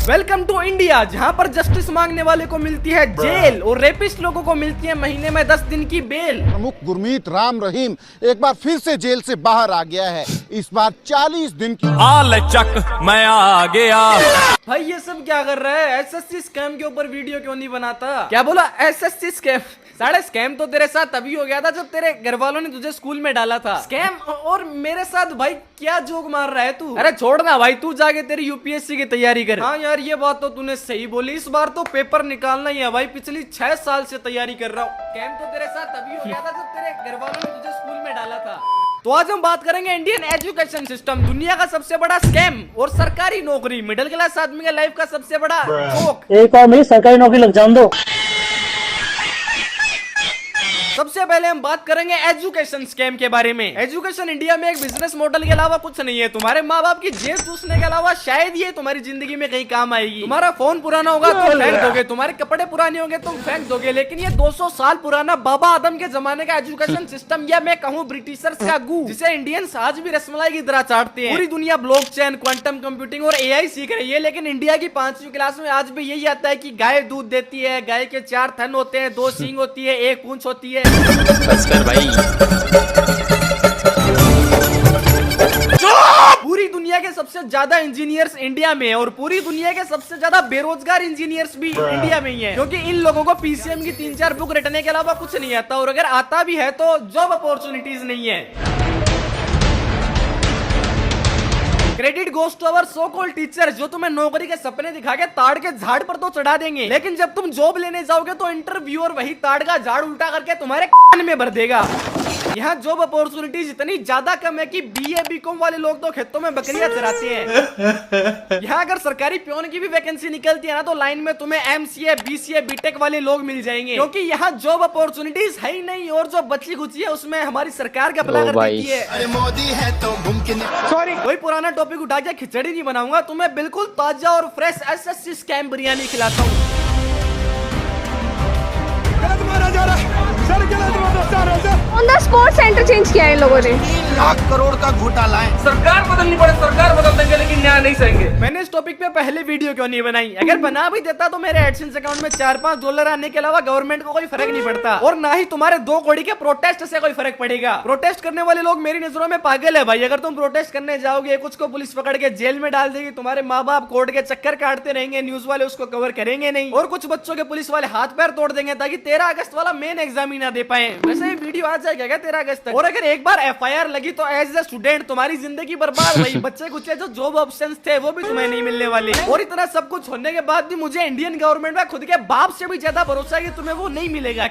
Welcome to India, जहाँ पर justice मांगने वाले को मिलती है जेल और रेपिस्ट लोगों को मिलती है महीने में 10 दिन की बेल। प्रमुख गुरमीत राम रहीम एक बार फिर से जेल से बाहर आ गया है, इस बार 40 दिन की। चक मैं आ गया। भाई ये सब क्या कर रहा है? एसएससी स्कैम के ऊपर वीडियो क्यों नहीं बनाता? क्या बोला? SSC scam? साढ़े स्कैम तो तेरे साथ तभी हो गया था जब तेरे घर वालों ने तुझे स्कूल में डाला था। स्कैम और मेरे साथ भाई क्या जोक मार रहा है तू? अरे छोड़ ना भाई, तू जाके तेरी यूपीएससी की तैयारी कर। हाँ यार ये बात तो तूने सही बोली, इस बार तो पेपर निकालना ही है भाई। पिछली 6 साल से तैयारी कर रहा हूँ। स्कैम तो तेरे साथ तभी हो गया था जब तेरे घर वालों ने तुझे स्कूल में डाला था। तो आज हम बात करेंगे इंडियन एजुकेशन सिस्टम, दुनिया का सबसे बड़ा स्कैम और सरकारी नौकरी, मिडिल क्लास आदमी के लाइफ का सबसे बड़ा जोक। एक और मेरी सरकारी नौकरी लग जान दो। सबसे पहले हम बात करेंगे एजुकेशन स्कैम के बारे में। एजुकेशन इंडिया में एक बिजनेस मॉडल के अलावा कुछ नहीं है। तुम्हारे माँ बाप की जेब चूसने के अलावा शायद ये तुम्हारी जिंदगी में कहीं काम आएगी। तुम्हारा फोन पुराना होगा तो फेंक दोगे, तुम्हारे कपड़े पुराने होंगे तुम फेंक दोगे, लेकिन ये 200 साल पुराना बाबा आदम के जमाने का एजुकेशन सिस्टम, या मैं कहूँ ब्रिटिशर्स का गू, जिसे इंडियंस आज भी रसमलाई की तरह चाटते हैं। पूरी दुनिया ब्लॉकचेन, क्वांटम कंप्यूटिंग और एआई सीख रही है, लेकिन इंडिया की 5वीं क्लास में आज भी यही आता है कि गाय दूध देती है, गाय के 4 थन होते हैं, 2 सींग होती है, 1 पूंछ होती है। बस कर भाई। पूरी दुनिया के सबसे ज्यादा इंजीनियर्स इंडिया में है और पूरी दुनिया के सबसे ज्यादा बेरोजगार इंजीनियर्स भी इंडिया में ही है, क्योंकि इन लोगों को पीसीएम की 3-4 बुक रटने के अलावा कुछ नहीं आता, और अगर आता भी है तो जॉब अपॉर्चुनिटीज नहीं है। Credit goes to our so called teachers, जो तुम्हें नौकरी के सपने दिखा के ताड़ के झाड़ पर तो चढ़ा देंगे, लेकिन जब तुम जॉब लेने जाओगे तो इंटरव्यूअर वही ताड़ का झाड़ उल्टा करके तुम्हारे कान में भर देगा। यहाँ जॉब अपॉर्चुनिटीज इतनी ज्यादा कम है कि बीए बीकॉम वाले लोग तो खेतों में बकरियां चराते हैं। यहाँ अगर सरकारी प्योन की भी वैकेंसी निकलती है ना तो लाइन में तुम्हें एमसीए, बीसीए, बीटेक वाले लोग मिल जाएंगे, क्योंकि यहाँ जॉब अपॉर्चुनिटीज है ही नहीं, और जो बची खुची है उसमें हमारी सरकार का भला कर देती है। अरे मोदी है तो मुमकिन। सॉरी, कोई पुराना टॉपिक उठा के खिचड़ी नहीं बनाऊंगा, तुम्हें बिल्कुल ताजा और फ्रेश एसएससी स्कैम बिरयानी खिलाता हूँ। On the spot centre change किया है इन लोगों ने। 3 लाख करोड़ का घोटाला है। सरकार बदलनी पड़े, सरकार बदल देंगे, लेकिन न्याय नहीं सहेंगे। मैंने इस टॉपिक पे पहले वीडियो क्यों नहीं बनाई? अगर बना भी देता तो मेरे एडसेंस अकाउंट में $4-5 आने के अलावा गवर्नमेंट को कोई फर्क नहीं पड़ता, और ना ही तुम्हारे 2 कौड़ी के प्रोटेस्ट से कोई फर्क पड़ेगा। प्रोटेस्ट करने वाले लोग मेरी नजरों में पागल है भाई। अगर तुम प्रोटेस्ट करने जाओगे, कुछ को पुलिस पकड़ के जेल में डाल देगी, तुम्हारे माँ बाप कोर्ट के चक्कर काटते रहेंगे, न्यूज वाले उसको कवर करेंगे नहीं, और कुछ बच्चों के पुलिस वाले हाथ पैर तोड़ देंगे ताकि 13 अगस्त वाला मेन एग्जाम ही ना दे पाए। वैसे वीडियो आ जाएगा क्या 13 अगस्त तक? और अगर एक बार एफआईआर लगी तो एज ए स्टूडेंट तुम्हारी जिंदगी बर्बाद भाई। बच्चे कुछ जो जॉब ऑप्शंस थे वो भी तुम्हें नहीं मिलने वाले, और इतना सब कुछ होने के बाद भी मुझे इंडियन गवर्नमेंट में खुद के बाप से भी ज्यादा भरोसा है कि तुम्हें वो नहीं मिलेगा।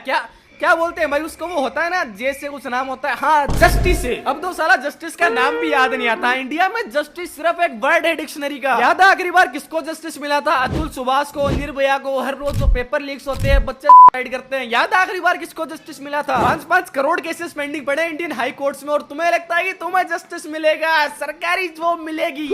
क्या बोलते हैं भाई उसको, वो होता है ना जैसे कुछ नाम होता है, हाँ जस्टिस है। अब तो साला जस्टिस का नाम भी याद नहीं आता। इंडिया में जस्टिस सिर्फ एक वर्ड है डिक्शनरी का। याद है आखिरी बार किसको जस्टिस मिला था? अतुल सुभाष को, निर्भया को। हर रोज जो पेपर लीक्स होते हैं, बच्चे सुसाइड करते हैं, याद है आखिरी बार किसको जस्टिस मिला था? 5-5 करोड़ केसेस पेंडिंग पड़े इंडियन हाई कोर्ट्स में, और तुम्हें लगता है कि तुम्हें जस्टिस मिलेगा, सरकारी जॉब मिलेगी?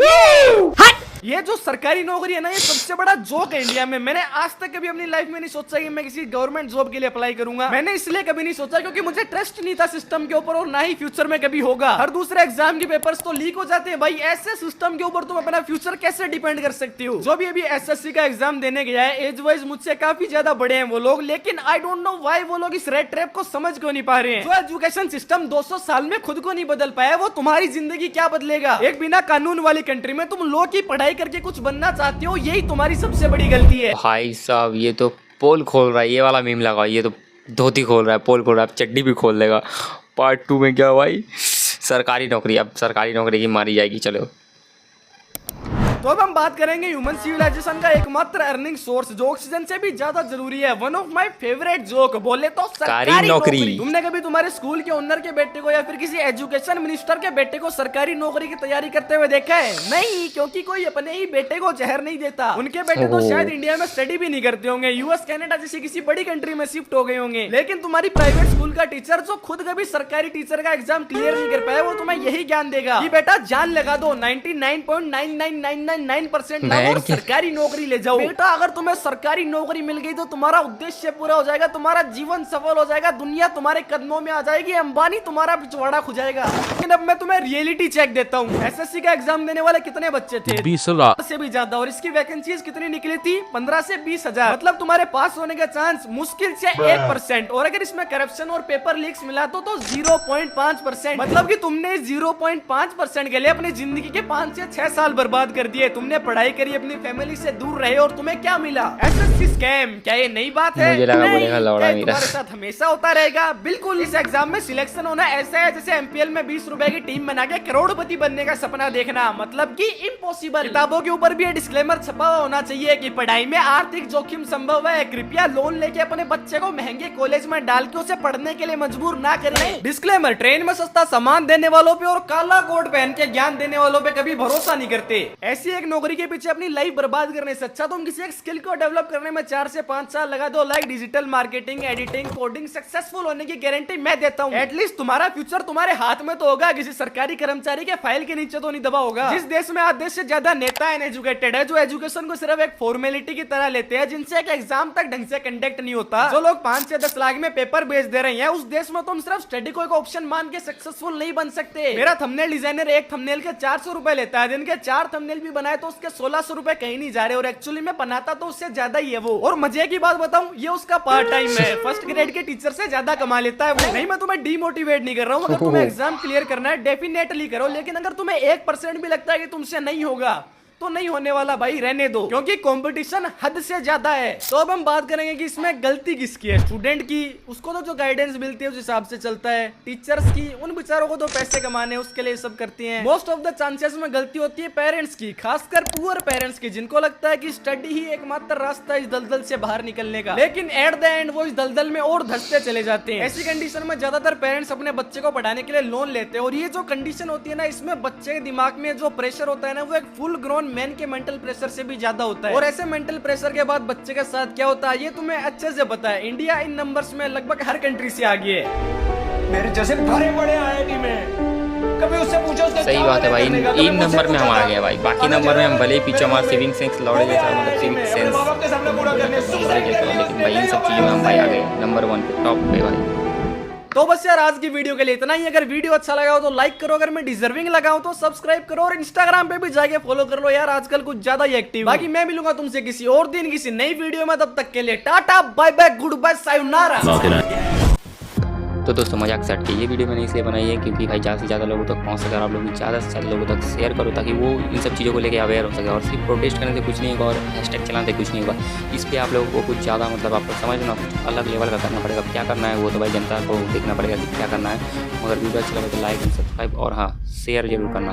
ये जो सरकारी नौकरी है ना, ये सबसे बड़ा जोक है इंडिया में। मैंने आज तक कभी अपनी लाइफ में नहीं सोचा कि मैं किसी गवर्नमेंट जॉब के लिए अप्लाई करूंगा। मैंने इसलिए कभी नहीं सोचा क्योंकि मुझे ट्रस्ट नहीं था सिस्टम के ऊपर, और ना ही फ्यूचर में कभी होगा। हर दूसरे एग्जाम के पेपर्स तो लीक हो जाते हैं भाई। ऐसे सिस्टम के ऊपर तुम अपना फ्यूचर कैसे डिपेंड कर सकती हो? जो भी अभी एसएससी का एग्जाम देने गया है, एज वाइज मुझसे काफी ज्यादा बड़े हैं वो लोग, लेकिन आई डोंट नो व्हाई वो लोग इस रेड ट्रैप को समझ क्यों नहीं पा रहे हैं। जो एजुकेशन सिस्टम 200 साल में खुद को नहीं बदल पाया, वो तुम्हारी जिंदगी क्या बदलेगा? एक बिना कानून वाली कंट्री में तुम लॉ की पढ़ाई करके कुछ बनना चाहते हो, यही तुम्हारी सबसे बड़ी गलती है। भाई साहब ये तो पोल खोल रहा है, ये वाला मीम लगाओ, ये तो धोती खोल रहा है, पोल खोल रहा है, चड्डी भी खोल देगा। पार्ट 2 में क्या भाई? सरकारी नौकरी, अब सरकारी नौकरी की मारी जाएगी। चलो तो अब हम बात करेंगे ह्यूमन सिविलाइजेशन का एकमात्र अर्निंग सोर्स, जो ऑक्सीजन से भी ज्यादा जरूरी है। One of my favourite joke, बोले तो सरकारी नौकरी। तुमने कभी तुम्हारे स्कूल के ओनर के बेटे को या फिर किसी एजुकेशन मिनिस्टर के बेटे को सरकारी नौकरी की तैयारी करते हुए देखा है? नहीं, क्योंकि कोई अपने ही बेटे को जहर नहीं देता। उनके बेटे तो शायद इंडिया में स्टडी भी नहीं करते होंगे, यूएस कनाडा जैसी किसी बड़ी कंट्री में शिफ्ट हो गए होंगे। लेकिन तुम्हारी प्राइवेट स्कूल का टीचर जो खुद कभी सरकारी टीचर का एग्जाम क्लियर नहीं कर पाया, वो तुम्हें यही ज्ञान देगा कि बेटा जान लगा दो, 99.99999% और सरकारी नौकरी ले जाओ। बेटा अगर तुम्हें सरकारी नौकरी मिल गई तो तुम्हारा उद्देश्य पूरा हो जाएगा, तुम्हारा जीवन सफल हो जाएगा, दुनिया तुम्हारे कदमों में आ जाएगी, अंबानी तुम्हारा पिछवाड़ा खुजाएगा। लेकिन लेकिन अब मैं तुम्हें रियलिटी चेक देता हूँ। एसएससी का एग्जाम देने वाले कितने बच्चे थे? 20 लाख से भी ज्यादा। और इसकी वैकेंसीज कितनी निकली थी? 15 से 20 हजार। मतलब तुम्हारे पास होने का चांस मुश्किल से 1%। और अगर इसमें करप्शन और पेपर लीक्स मिला तो 0.5%। मतलब कि तुमने 0.5% के लिए अपनी जिंदगी के 5 से 6 साल बर्बाद कर दिए। तुमने पढ़ाई करी, अपनी फैमिली से दूर रहे और तुम्हें क्या मिला? SSC scam. क्या ये नई बात है? मुझे लगा बोलेगा लौड़ा ये मेरा। तुम्हारे साथ हमेशा होता रहेगा। बिल्कुल, इस एग्जाम में सिलेक्शन होना ऐसा है जैसे एमपीएल में 20 रुपए की टीम बना के करोड़पति बनने का सपना देखना। मतलब कि इम्पॉसिबल। किताबों के ऊपर भी ये डिस्क्लेमर छपा हुआ होना चाहिए कि पढ़ाई में आर्थिक जोखिम संभव है, कृपया लोन लेके अपने बच्चे को महंगे कॉलेज में डाल के उसे पढ़ने के लिए मजबूर ना करें। डिस्क्लेमर, ट्रेन में सस्ता सामान देने वालों पे और काला कोट पहन के ज्ञान देने वालों पे कभी भरोसा नहीं करते। ऐसी एक नौकरी के पीछे अपनी लाइफ बर्बाद करने से अच्छा तुम किसी एक स्किल को डेवलप करने में 4 से 5 साल लगा दो। Like digital marketing, editing, coding. Successful होने की गारंटी मैं देता हूँ। एटलीस्ट तुम्हारा फ्यूचर तुम्हारे हाथ में तो होगा, किसी सरकारी कर्मचारी के फाइल के नीचे तो नहीं दबा होगा। जिस देश में आधे से ज्यादा नेता अनएजुकेटेड है, जो एजुकेशन को सिर्फ एक फॉर्मेलिटी की तरह लेते हैं, जिनसे एक एग्जाम तक ढंग से कंडक्ट नहीं होता, जो लोग 5 से 10 लाख में पेपर बेच दे रहे हैं, उस देश में तुम सिर्फ स्टडी को एक ऑप्शन मान के सक्सेसफुल नहीं बन सकते। मेरा थंबनेल डिजाइनर एक थंबनेल के 400 रुपए लेता है, दिन के 4 थंबनेल भी बनाए तो उसके 1600 रुपए कहीं नहीं जा रहे, और एक्चुअली में बनाता तो उससे ज्यादा ही है वो। और मजे की बात बताऊं, ये उसका पार्ट टाइम है। फर्स्ट ग्रेड के टीचर से ज्यादा कमा लेता है वो। नहीं, मैं तुम्हें डीमोटिवेट नहीं कर रहा हूँ। अगर तुम्हें एग्जाम क्लियर करना है डेफिनेटली करो, लेकिन अगर तुम्हें 1% भी लगता है कि तुमसे नहीं होगा तो नहीं होने वाला भाई, रहने दो, क्योंकि कंपटीशन हद से ज्यादा है। तो अब हम बात करेंगे कि इसमें गलती किसकी है। स्टूडेंट की, उसको तो जो गाइडेंस मिलती है उस हिसाब से चलता है। टीचर्स की, उन बेचारों को तो पैसे कमाने उसके लिए सब करती हैं। मोस्ट ऑफ द चांसेस में गलती होती है पेरेंट्स की, खासकर पुअर पेरेंट्स की, जिनको लगता है कि स्टडी ही एकमात्र रास्ता है इस दलदल से बाहर निकलने का। लेकिन एट द एंड वो इस दलदल में और धंसते चले जाते हैं। ऐसी कंडीशन में ज्यादातर पेरेंट्स अपने बच्चे को पढ़ाने के लिए लोन लेते हैं, और ये जो कंडीशन होती है ना, इसमें बच्चे के दिमाग में जो प्रेशर होता है ना, वो एक फुल ग्रोन मैन के मेंटल प्रेशर से भी ज्यादा होता है। और ऐसे मेंटल प्रेशर के बाद बच्चे के साथ क्या होता है ये तुम्हें अच्छे से पता है। इंडिया इन नंबर्स में लगभग हर कंट्री से आगे है। मेरे जैसे भरे बड़े आईआईटी में कभी उससे पूछो उसका सही बात है भाई। इन नंबर में हम आ गए भाई, बाकी नंबर में हम भले ही पीछे हमारा सिविंग सेंस लौड़े जैसा, मतलब सिविक सेंस, लेकिन भाई इन सब चीजों में हम भाई आ गए नंबर 1 पे, टॉप पे भाई। तो बस यार आज की वीडियो के लिए इतना ही। अगर वीडियो अच्छा लगा हो तो लाइक करो, अगर मैं डिजर्विंग लगा हूं तो सब्सक्राइब करो, और इंस्टाग्राम पे भी जाके फॉलो कर लो यार, आजकल कुछ ज्यादा ही एक्टिव। बाकी मैं मिलूंगा तुमसे किसी और दिन किसी नई वीडियो में, तब तक के लिए tata bye bye goodbye sayonara. तो दोस्तों मजाक से हटके ये वीडियो मैंने इसलिए बनाई है क्योंकि भाई ज़्यादा से ज़्यादा लोगों तक पहुँच सके, आप लोग ज़्यादा से ज़्यादा लोगों तक शेयर करो, ताकि वो इन सब चीज़ों को लेके अवेयर हो सके। और सिर्फ प्रोटेस्ट करने से कुछ नहीं होगा, और हैशटैग चलाने से कुछ नहीं होगा। इस पर आप लोगों को कुछ ज़्यादा मतलब आपको समझना, कुछ अलग लेवल का करना पड़ेगा। क्या करना है वो तो भाई जनता को देखना पड़ेगा कि क्या करना है। मगर वीडियो अच्छा लगे तो लाइक एंड सब्सक्राइब, और हाँ शेयर जरूर करना।